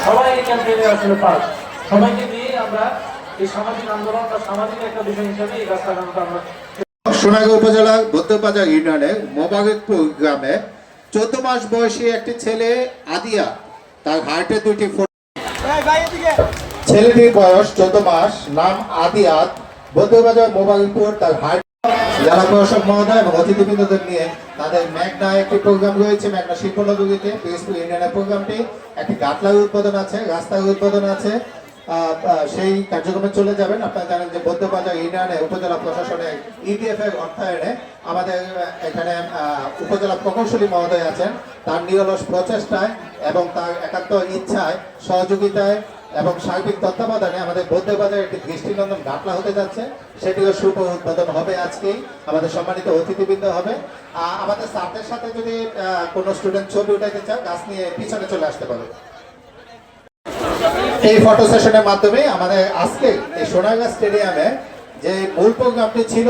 সবাই এই ক্যাম্পেইনে আসলে পাস, সবাইকে নিয়ে আমরা এই সামাজিক আন্দোলন বা সামাজিক একটা বিষয় হিসেবে এই রাস্তা গানটা আমরা সোনাগাঁও উপজেলা বৌদ্ধবাজার ইউনিয়নের মোবারকপুর গ্রামে 14 মাস বয়সী একটি ছেলে আদিয়া, তার হার্টে দুটি ছেলেটির বয়স 14 মাস, নাম আদিয়াত, বৌদ্ধবাজার মোবারকপুর। তার হার্ট জেলা প্রশাসক মহোদয় এবং অতিথিবৃন্দদের নিয়ে তাদের মেঘনা একটি প্রোগ্রাম রয়েছে। মেঘনা শিল্পনগরীতে পিএসপি ইউনিয়নের প্রোগ্রামটি একটি গাটলার উৎপাদন আছে, রাস্তার উৎপাদন আছে। সেই কার্যক্রমে চলে যাবেন। আপনারা জানেন যে বৌদ্ধবাজার ইউনিয়নে উপজেলা প্রশাসনের ইডিএফ এর অর্থায়নে আমাদের এখানে উপজেলা প্রকৌশলী মহোদয় আছেন। তার নিরলস প্রচেষ্টায় এবং তার একান্ত ইচ্ছায়, সহযোগিতায় এবং সার্বিক তত্ত্বাবধানে আমাদের বৌদ্ধবাজারে একটি দৃষ্টিনন্দন গাটলা হতে যাচ্ছে। সেটিও শুভ উদ্বোধন হবে আজকেই। আমাদের সম্মানিত অতিথিবৃন্দ হবে। আমাদের স্যারদের সাথে যদি কোনো স্টুডেন্ট ছবি উঠাইতে চান, গাছ নিয়ে পিছনে চলে আসতে পারে। এই ফটো সেশনের মাধ্যমে আমাদের আজকে এই সোনারগাঁ স্টেডিয়ামে যে মূল প্রোগ্রামটি ছিল